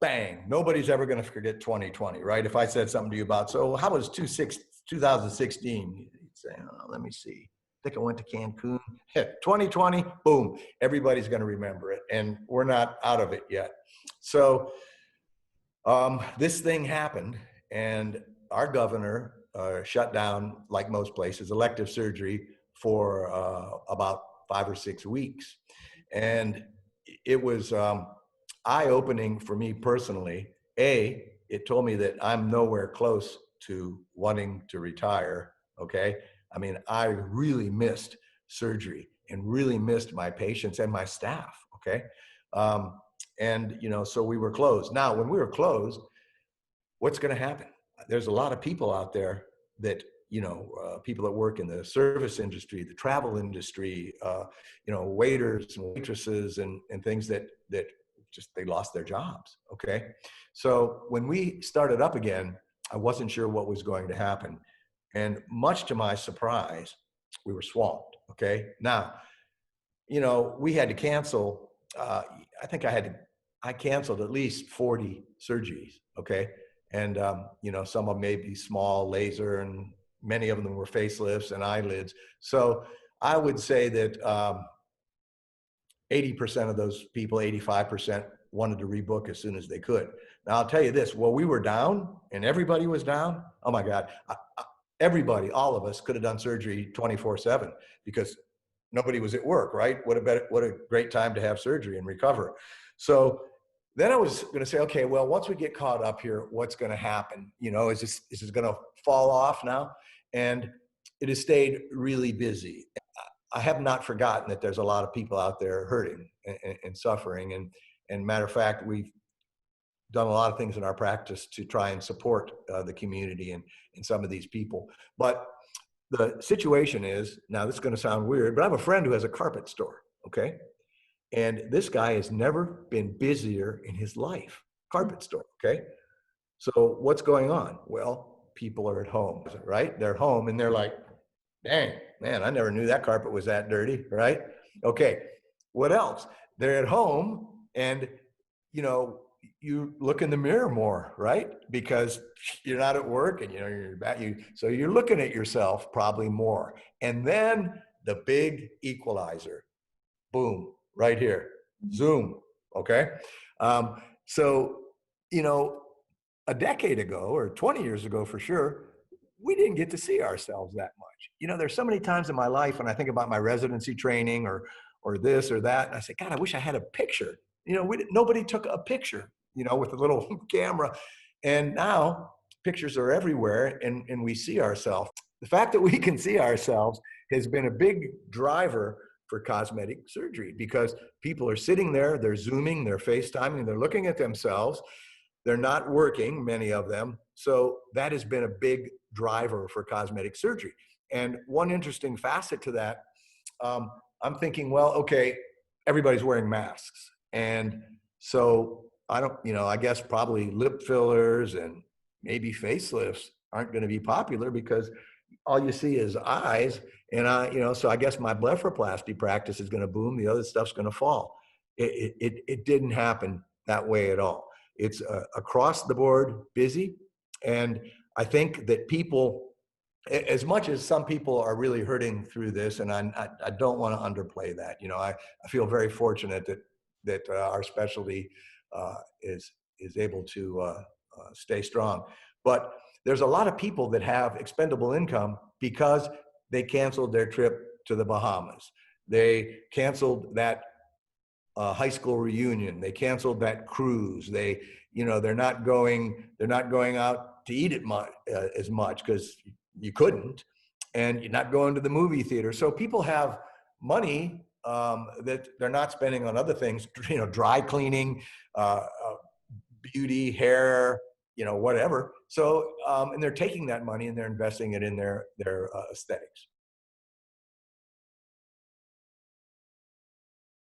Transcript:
bang, nobody's ever going to forget 2020, right? If I said something to you about, so how was 2016? You'd say, oh, let me see. I think I went to Cancun. 2020, boom, everybody's going to remember it. And we're not out of it yet. So this thing happened, and our governor shut down, like most places, elective surgery for about 5 or 6 weeks. And it was eye-opening for me personally. It told me that I'm nowhere close to wanting to retire, okay? I mean, I really missed surgery and really missed my patients and my staff, okay? And, you know, so we were closed. Now, when we were closed, what's going to happen? There's a lot of people out there that, you know, people that work in the service industry, the travel industry, you know, waiters and waitresses and things that just, they lost their jobs. Okay. So when we started up again, I wasn't sure what was going to happen. And much to my surprise, we were swamped. Okay. Now, you know, we had to cancel, I think I canceled at least 40 surgeries. Okay. And, you know, some of them may be small laser, and many of them were facelifts and eyelids. So I would say that 80% of those people, 85% wanted to rebook as soon as they could. Now I'll tell you this, well, we were down and everybody was down. Oh my God, everybody, all of us could have done surgery 24/7 because nobody was at work, right? What a great time to have surgery and recover. So then I was going to say, okay, well, once we get caught up here, what's going to happen? You know, is this going to fall off now? And it has stayed really busy. I have not forgotten that there's a lot of people out there hurting and suffering. And matter of fact, we've done a lot of things in our practice to try and support the community and some of these people. But the situation is, now this is going to sound weird, but I have a friend who has a carpet store, okay? And this guy has never been busier in his life. Carpet store, okay? So what's going on? Well, people are at home, right? They're home and they're like, dang, man, I never knew that carpet was that dirty, right? Okay, what else? They're at home and, you know, you look in the mirror more, right? Because you're not at work and, you know, you're back, so you're looking at yourself probably more. And then the big equalizer, boom, right here, Zoom, okay? So, you know, a decade ago or 20 years ago for sure, we didn't get to see ourselves that much. You know, there's so many times in my life when I think about my residency training or this or that, and I say, God, I wish I had a picture. You know, nobody took a picture, you know, with a little camera. And now pictures are everywhere and we see ourselves. The fact that we can see ourselves has been a big driver for cosmetic surgery because people are sitting there, they're Zooming, they're FaceTiming, they're looking at themselves. They're not working, many of them. So that has been a big driver for cosmetic surgery. And one interesting facet to that, I'm thinking, well, okay, everybody's wearing masks. And so I guess probably lip fillers and maybe facelifts aren't going to be popular because all you see is eyes. And so I guess my blepharoplasty practice is going to boom. The other stuff's going to fall. It didn't happen that way at all. It's across the board busy. And I think that people, as much as some people are really hurting through this, and I don't want to underplay that, you know, I feel very fortunate that our specialty is able to stay strong. But there's a lot of people that have expendable income because they canceled their trip to the Bahamas. They canceled that high school reunion. They canceled that cruise. They're not going out to eat as much because you couldn't, and you're not going to the movie theater. So people have money that they're not spending on other things, you know, dry cleaning, beauty, hair, you know, whatever. So, and they're taking that money and they're investing it in their aesthetics.